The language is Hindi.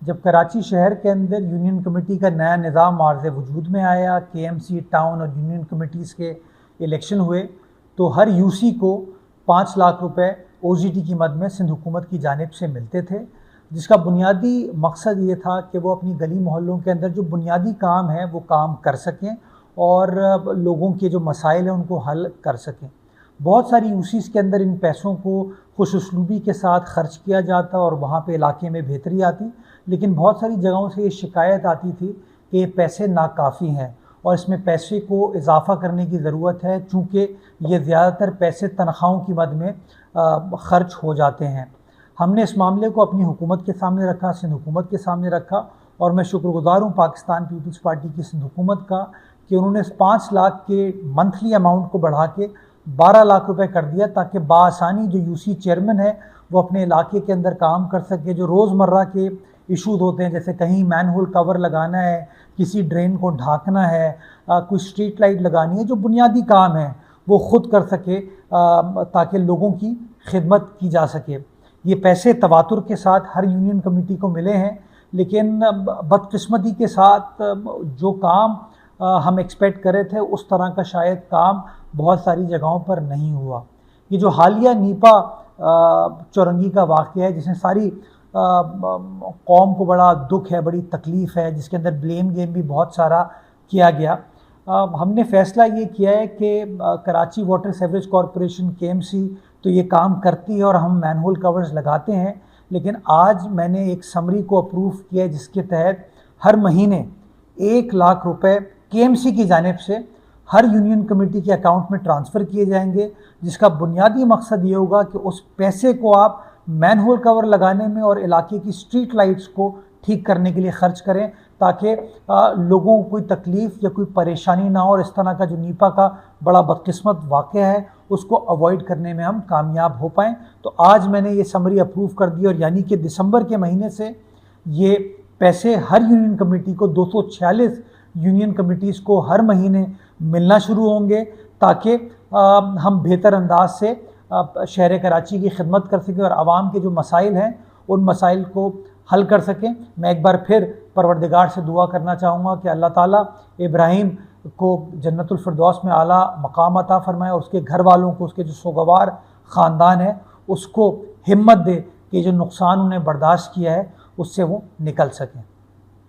जब कराची शहर के अंदर यूनियन कमेटी का नया निज़ाम आर्ज़ वजूद में आया, KMC टाउन और यूनियन कमेटीज़ के इलेक्शन हुए, तो हर यूसी को 5 लाख रुपए OGT की मद में सिंध हुकूमत की जानिब से मिलते थे, जिसका बुनियादी मकसद ये था कि वो अपनी गली मोहल्लों के अंदर जो बुनियादी काम है वो काम कर सकें और लोगों के जो मसाइल हैं उनको हल कर सकें। बहुत सारी यूसीज़ के अंदर इन पैसों को खुशउस्लूबी के साथ खर्च किया जाता और वहाँ पे इलाके में बेहतरी आती, लेकिन बहुत सारी जगहों से ये शिकायत आती थी कि ये पैसे नाकाफ़ी हैं और इसमें पैसे को इजाफ़ा करने की ज़रूरत है, चूँकि ये ज़्यादातर पैसे तनख्वाहों की मद में ख़र्च हो जाते हैं। हमने इस मामले को अपनी हुकूमत के सामने रखा, सिंध हुकूमत के सामने रखा, और मैं शुक्रगुज़ार हूँ पाकिस्तान पीपल्स पार्टी की सिंध हुकूमत का कि उन्होंने इस 5 लाख के मंथली अमाउंट को बढ़ा के 12 लाख रुपए कर दिया, ताकि बासानी जो यूसी चेयरमैन है वो अपने इलाके के अंदर काम कर सके। जो रोज़मर्रा के इशूज़ होते हैं, जैसे कहीं मैनहोल कवर लगाना है, किसी ड्रेन को ढाँकना है, कोई स्ट्रीट लाइट लगानी है, जो बुनियादी काम है वो ख़ुद कर सके ताकि लोगों की खिदमत की जा सके। ये पैसे तवातुर के साथ हर यूनियन कमेटी को मिले हैं, लेकिन बदकिस्मती के साथ जो काम हम एक्सपेक्ट कर रहे थे उस तरह का शायद काम बहुत सारी जगहों पर नहीं हुआ। ये जो हालिया नीपा चौरंगी का वाक़या है, जिसमें सारी कौम को बड़ा दुख है, बड़ी तकलीफ़ है, जिसके अंदर ब्लेम गेम भी बहुत सारा किया गया, हमने फ़ैसला ये किया है कि Karachi water sewerage corporation KMC तो ये काम करती है और हम मैनहोल कवर्स लगाते हैं, लेकिन आज मैंने एक समरी को अप्रूव किया है जिसके तहत हर महीने 1 लाख रुपए KMC की जानिब से हर यूनियन कमेटी के अकाउंट में ट्रांसफ़र किए जाएंगे, जिसका बुनियादी मकसद ये होगा कि उस पैसे को आप मैनहोल कवर लगाने में और इलाके की स्ट्रीट लाइट्स को ठीक करने के लिए ख़र्च करें, ताकि लोगों को कोई तकलीफ़ या कोई परेशानी ना हो और इस तरह का जो नीपा का बड़ा बदकिस्मत वाक़या है उसको अवॉइड करने में हम कामयाब हो पाएँ। तो आज मैंने ये समरी अप्रूव कर दी और यानी कि दिसंबर के महीने से ये पैसे हर यूनियन कमेटी को 246 यूनियन कमेटीज़ को हर महीने मिलना शुरू होंगे, ताकि हम बेहतर अंदाज से शहर कराची की खिदमत कर सकें और आवाम के जो मसाइल हैं उन मसाइल को हल कर सकें। मैं एक बार फिर परवरदिगार से दुआ करना चाहूँगा कि अल्लाह ताला इब्राहीम को जन्नतुल फिरदौस में आला मकाम अता फ़रमाए और उसके घर वालों को, उसके जो सोगवार ख़ानदान है उसको हिम्मत दे कि जो नुकसान उन्हें बर्दाश्त किया है उससे वो निकल सकें।